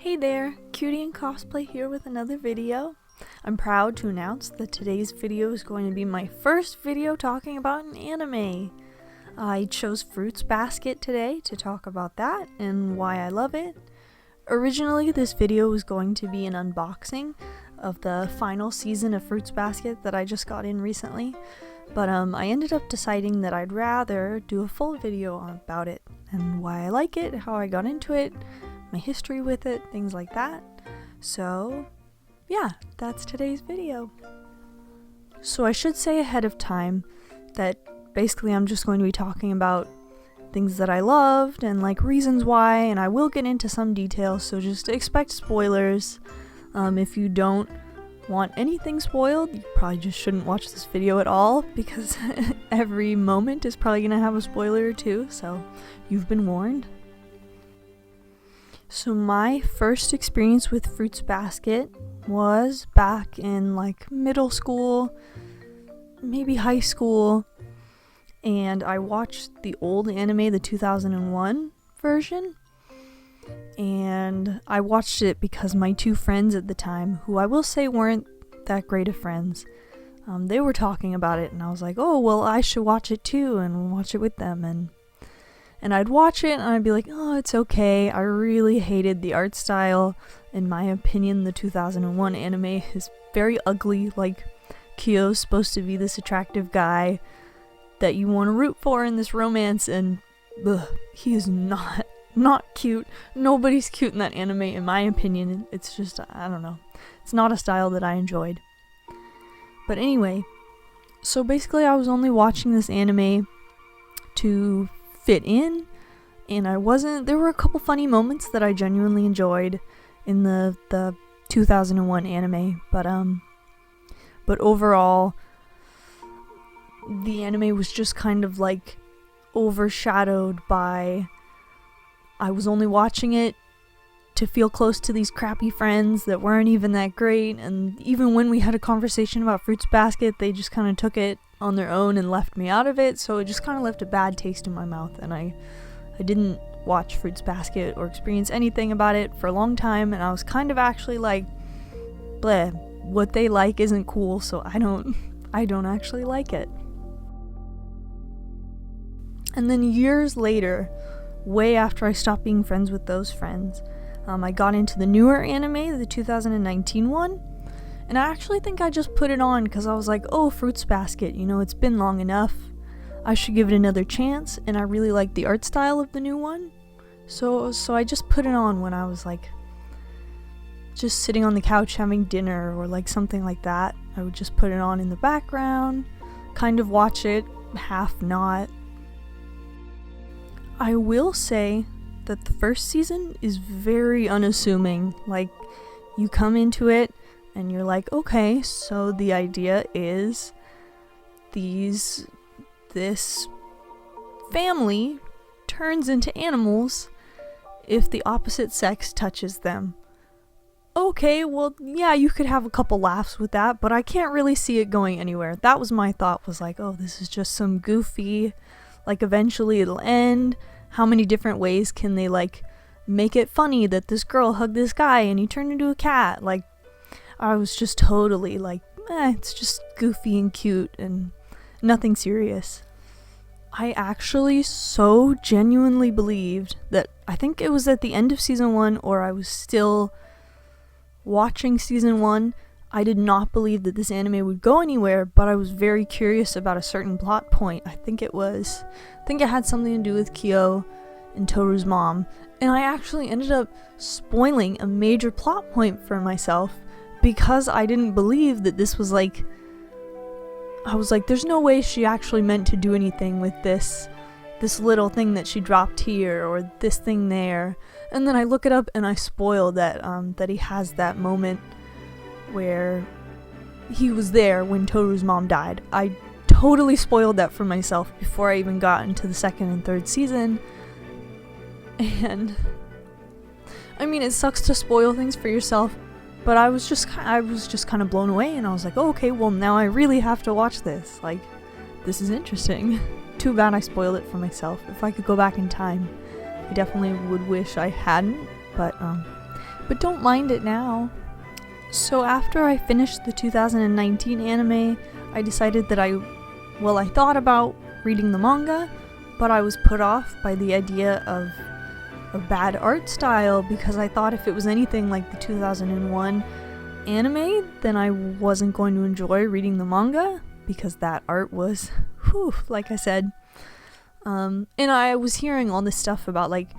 Hey there, Cutie and Cosplay here with another video. I'm proud to announce that today's video is going to be my first video talking about an anime. I chose Fruits Basket today to talk about that and why I love it. Originally, this video was going to be an unboxing of the final season of Fruits Basket that I just got in recently, but I ended up deciding that I'd rather do a full video about it and why I like it, how I got into it, my history with it, things like that. So yeah, that's today's video. So I should say ahead of time that basically I'm just going to be talking about things that I loved and like reasons why, and I will get into some details, so just expect spoilers. If you don't want anything spoiled, you probably just shouldn't watch this video at all, because every moment is probably gonna have a spoiler or two, so you've been warned. So my first experience with Fruits Basket was back in like middle school, maybe high school, and I watched the old anime, the 2001 version, and I watched it because my two friends at the time, who I will say weren't that great of friends, they were talking about it, and I was like, oh well, I should watch it too and watch it with them. And I'd watch it and I'd be like, oh, it's okay. I really hated the art style. In my opinion, the 2001 anime is very ugly. Like, Kyo's supposed to be this attractive guy that you want to root for in this romance, and he is not cute. Nobody's cute in that anime, in my opinion. It's just, I don't know. It's not a style that I enjoyed. But anyway, so basically I was only watching this anime to fit in, and there were a couple funny moments that I genuinely enjoyed in the 2001 anime, but overall the anime was just kind of like overshadowed by, I was only watching it to feel close to these crappy friends that weren't even that great, and even when we had a conversation about Fruits Basket, they just kind of took it on their own and left me out of it, so it just kind of left a bad taste in my mouth, and I didn't watch Fruits Basket or experience anything about it for a long time, and I was kind of actually like, bleh, what they like isn't cool, so I don't actually like it. And then years later, way after I stopped being friends with those friends, I got into the newer anime, the 2019 one, and I actually think I just put it on because I was like, oh, Fruits Basket, you know, it's been long enough, I should give it another chance, and I really like the art style of the new one, so I just put it on when I was like just sitting on the couch having dinner or like something like that. I would just put it on in the background, kind of watch it, half not. I will say that the first season is very unassuming. Like, you come into it and you're like, okay, so the idea is this family turns into animals if the opposite sex touches them. Okay, well, yeah, you could have a couple laughs with that, but I can't really see it going anywhere. That was my thought, was like, oh, this is just some goofy, like, eventually it'll end. How many different ways can they, like, make it funny that this girl hugged this guy and he turned into a cat? Like, I was just totally like, it's just goofy and cute and nothing serious. I actually so genuinely believed that, I think it was at the end of season 1, or I was still watching season 1, I did not believe that this anime would go anywhere, but I was very curious about a certain plot point. I think it had something to do with Kyo and Toru's mom, and I actually ended up spoiling a major plot point for myself because I didn't believe that this was like, I was like, there's no way she actually meant to do anything with this little thing that she dropped here or this thing there. And then I look it up and I spoil that he has that moment where he was there when Toru's mom died. I totally spoiled that for myself before I even got into the second and third season. And I mean, it sucks to spoil things for yourself, but I was just kind of blown away, and I was like, oh, okay, well, now I really have to watch this. Like, this is interesting. Too bad I spoiled it for myself. If I could go back in time, I definitely would wish I hadn't, but but don't mind it now. So after I finished the 2019 anime, I decided that I thought about reading the manga, but I was put off by the idea of a bad art style, because I thought if it was anything like the 2001 anime, then I wasn't going to enjoy reading the manga, because that art was, like I said. And I was hearing all this stuff about like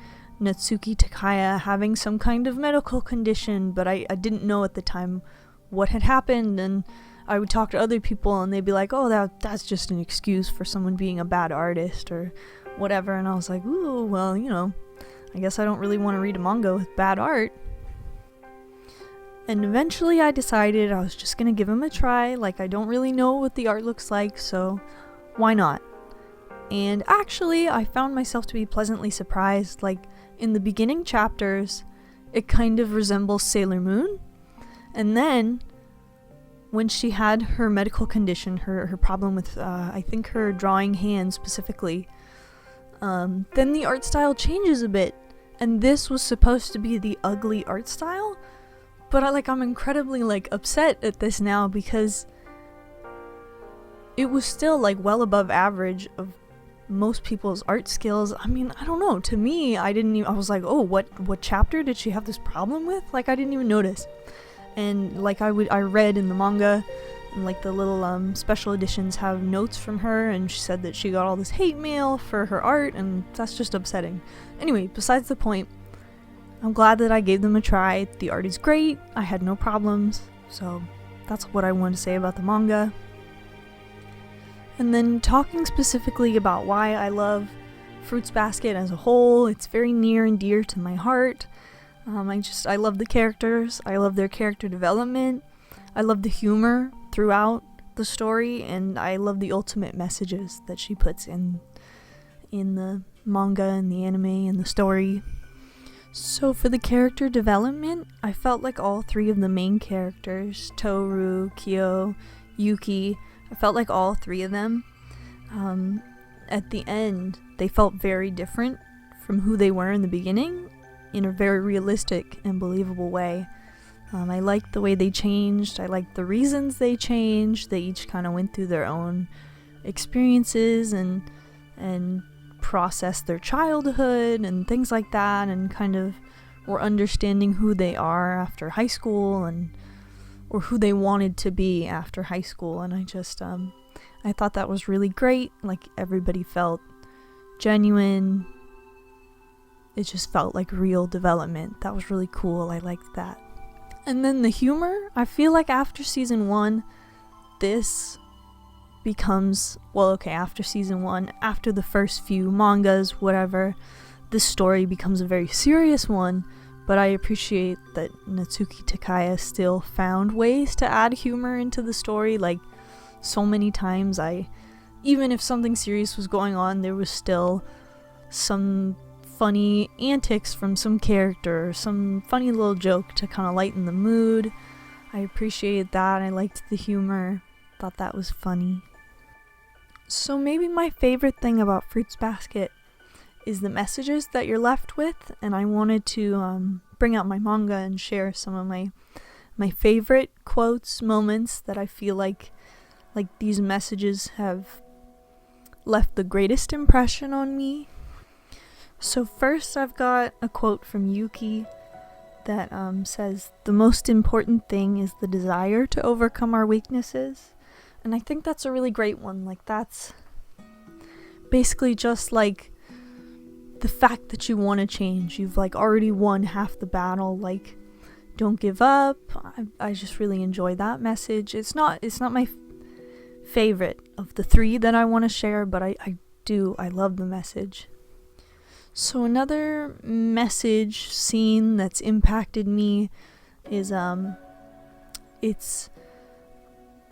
Natsuki Takaya having some kind of medical condition, but I didn't know at the time what had happened, and I would talk to other people and they'd be like, oh, that's just an excuse for someone being a bad artist or whatever, and I was like, ooh, well, I guess I don't really want to read a manga with bad art. And eventually I decided I was just gonna give him a try. Like, I don't really know what the art looks like, so why not? And actually, I found myself to be pleasantly surprised. Like, in the beginning chapters, it kind of resembles Sailor Moon. And then, when she had her medical condition, her problem with, I think her drawing hand specifically, then the art style changes a bit. And this was supposed to be the ugly art style, but I'm incredibly upset at this now, because it was still well above average of most people's art skills. I mean, I don't know, to me, I was like, oh, what chapter did she have this problem with? I didn't even notice. And I read in the manga, and the little special editions have notes from her, and she said that she got all this hate mail for her art, and that's just upsetting. Anyway, besides the point, I'm glad that I gave them a try. The art is great, I had no problems, so that's what I wanted to say about the manga. And then talking specifically about why I love Fruits Basket as a whole, it's very near and dear to my heart. I love the characters, I love their character development, I love the humor throughout the story, and I love the ultimate messages that she puts in the manga and the anime and the story. So for the character development, I felt like all three of the main characters, Toru, Kyo, Yuki, I felt like all three of them, at the end, they felt very different from who they were in the beginning, in a very realistic and believable way. I liked the way they changed, I liked the reasons they changed. They each kind of went through their own experiences and processed their childhood and things like that, and kind of were understanding who they are after high school, or who they wanted to be after high school. And I thought that was really great. Everybody felt genuine. It just felt like real development. That was really cool. I liked that. And then the humor, I feel like after season 1, this becomes, after season 1, after the first few mangas, whatever, this story becomes a very serious one, but I appreciate that Natsuki Takaya still found ways to add humor into the story. So many times, even if something serious was going on, there was still some funny antics from some character, or some funny little joke to kind of lighten the mood. I appreciated that. I liked the humor, thought that was funny. So maybe my favorite thing about Fruits Basket is the messages that you're left with, and I wanted to bring out my manga and share some of my favorite quotes, moments that I feel like these messages have left the greatest impression on me. So first, I've got a quote from Yuki that says, "The most important thing is the desire to overcome our weaknesses." And I think that's a really great one. That's basically just the fact that you want to change. You've already won half the battle. Don't give up. I just really enjoy that message. It's not my favorite of the three that I want to share, but I love the message. So another message scene that's impacted me is it's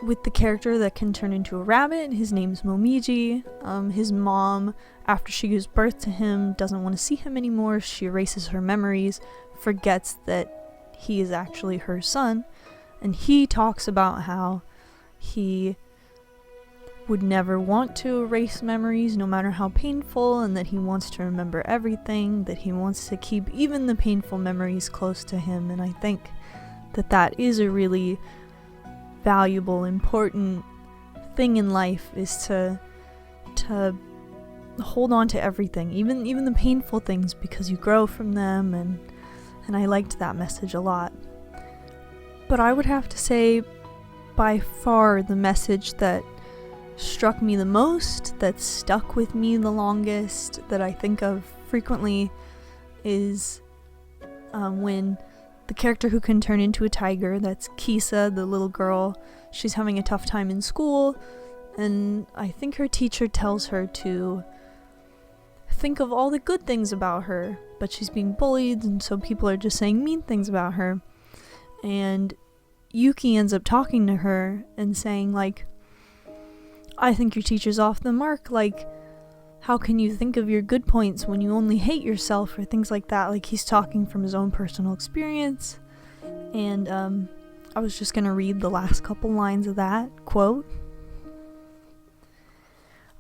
with the character that can turn into a rabbit. His name's Momiji. His mom, after she gives birth to him, doesn't want to see him anymore. She erases her memories, forgets that he is actually her son, and he talks about how he would never want to erase memories, no matter how painful, and that he wants to remember everything, that he wants to keep even the painful memories close to him. And I think that that is a really valuable, important thing in life, is to hold on to everything, even the painful things, because you grow from them, and I liked that message a lot. But I would have to say, by far, the message that struck me the most, that stuck with me the longest, that I think of frequently, is when the character who can turn into a tiger, that's Kisa, the little girl, she's having a tough time in school, and I think her teacher tells her to think of all the good things about her, but she's being bullied, and so people are just saying mean things about her. And Yuki ends up talking to her and saying, like, I think your teacher's off the mark, like, how can you think of your good points when you only hate yourself, or things like that. Like, he's talking from his own personal experience. And I was just gonna read the last couple lines of that quote.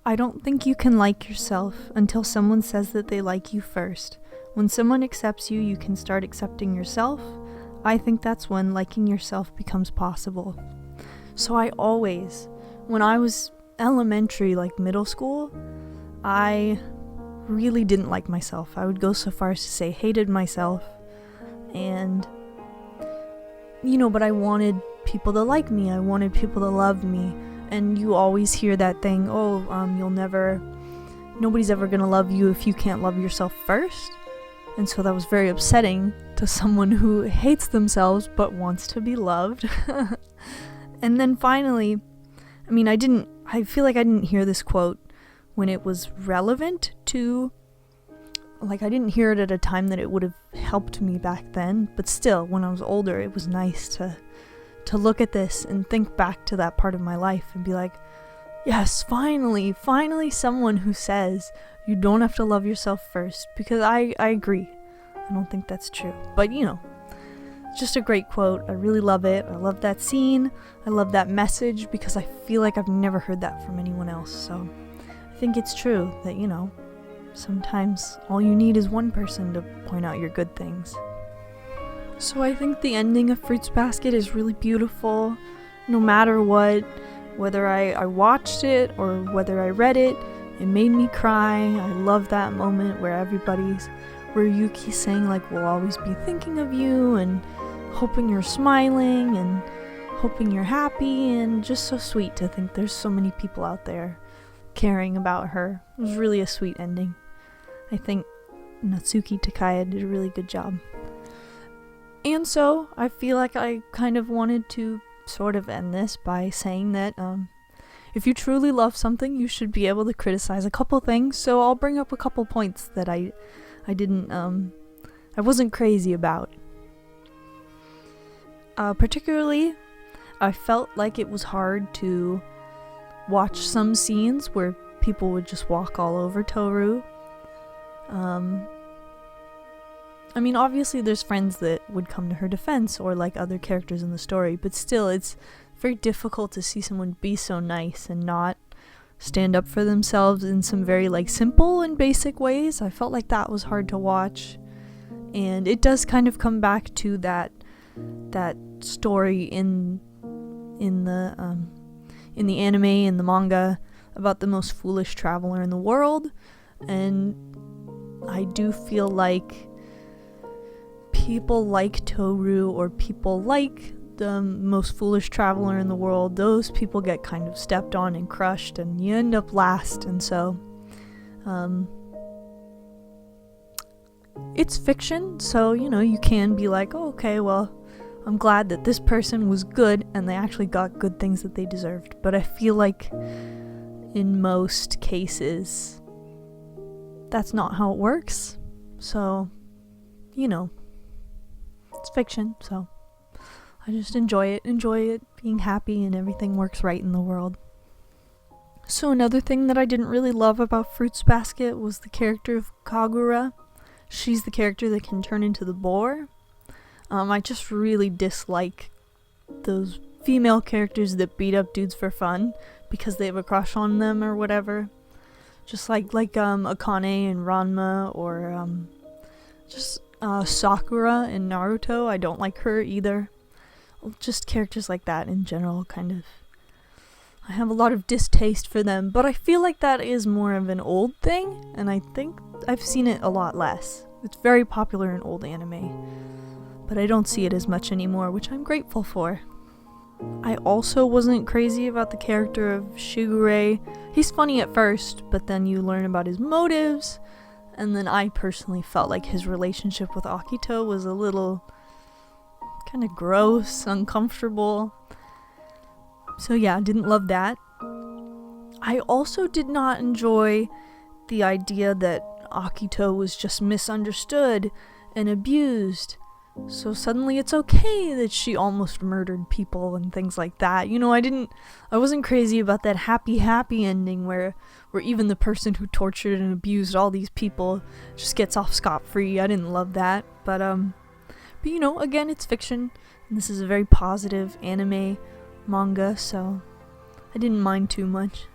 I don't think you can like yourself until someone says that they like you first. When someone accepts you, you can start accepting yourself. I think that's when liking yourself becomes possible. So I always, when I was elementary, like middle school, I really didn't like myself. I would go so far as to say hated myself. And, but I wanted people to like me. I wanted people to love me. And you always hear that thing, nobody's ever gonna love you if you can't love yourself first. And so that was very upsetting to someone who hates themselves but wants to be loved. And then finally, I feel like I didn't hear this quote when it was relevant to, like, I didn't hear it at a time that it would have helped me back then, but still, when I was older, it was nice to look at this and think back to that part of my life and be like, yes, finally someone who says you don't have to love yourself first, because I agree. I don't think that's true. But, it's just a great quote. I really love it. I love that scene. I love that message, because I feel like I've never heard that from anyone else. So I think it's true that, sometimes all you need is one person to point out your good things. So I think the ending of Fruits Basket is really beautiful. No matter what, whether I watched it or whether I read it, it made me cry. I love that moment where Yuki's saying, like, we'll always be thinking of you, and hoping you're smiling, and hoping you're happy, and just so sweet to think there's so many people out there caring about her. It was really a sweet ending. I think Natsuki Takaya did a really good job. And so, I feel like I kind of wanted to sort of end this by saying that if you truly love something, you should be able to criticize a couple things. So I'll bring up a couple points that I wasn't crazy about. Particularly, I felt like it was hard to watch some scenes where people would just walk all over Toru. Obviously there's friends that would come to her defense, or like other characters in the story, but still it's very difficult to see someone be so nice and not stand up for themselves in some very like simple and basic ways. I felt like that was hard to watch, and it does kind of come back to that story in the anime and the manga about the most foolish traveler in the world, and I do feel like people like Toru, or people like the most foolish traveler in the world, those people get kind of stepped on and crushed, and you end up last. And so it's fiction, so you can be like, oh, okay, well, I'm glad that this person was good and they actually got good things that they deserved. But I feel like in most cases that's not how it works. So it's fiction, so I just enjoy it being happy, and everything works right in the world. So another thing that I didn't really love about Fruits Basket was the character of Kagura. She's the character that can turn into the boar. I just really dislike those female characters that beat up dudes for fun, because they have a crush on them or whatever. Just like Akane and Ranma, or just Sakura in Naruto. I don't like her either. Just characters like that in general, kind of. I have a lot of distaste for them, but I feel like that is more of an old thing, and I think I've seen it a lot less. It's very popular in old anime, but I don't see it as much anymore, which I'm grateful for. I also wasn't crazy about the character of Shigure. He's funny at first, but then you learn about his motives, and then I personally felt like his relationship with Akito was a little kind of gross, uncomfortable. So yeah, didn't love that. I also did not enjoy the idea that Akito was just misunderstood and abused. So suddenly it's okay that she almost murdered people and things like that. You know, I wasn't crazy about that happy ending where even the person who tortured and abused all these people just gets off scot-free. I didn't love that. But you know, again, it's fiction, and this is a very positive anime manga, so I didn't mind too much.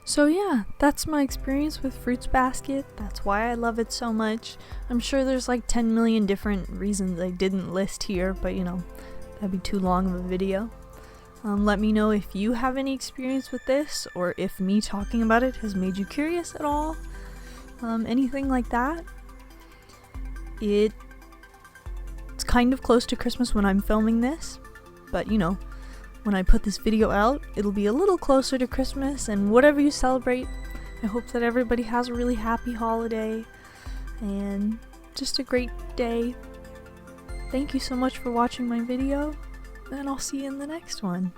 So yeah, that's my experience with Fruits Basket. That's why I love it so much. I'm sure there's like 10 million different reasons I didn't list here, but you know, that'd be too long of a video. Let me know if you have any experience with this, or if me talking about it has made you curious at all. Anything like that. It's kind of close to Christmas when I'm filming this, but you know, when I put this video out, it'll be a little closer to Christmas, and whatever you celebrate, I hope that everybody has a really happy holiday and just a great day. Thank you so much for watching my video, and I'll see you in the next one.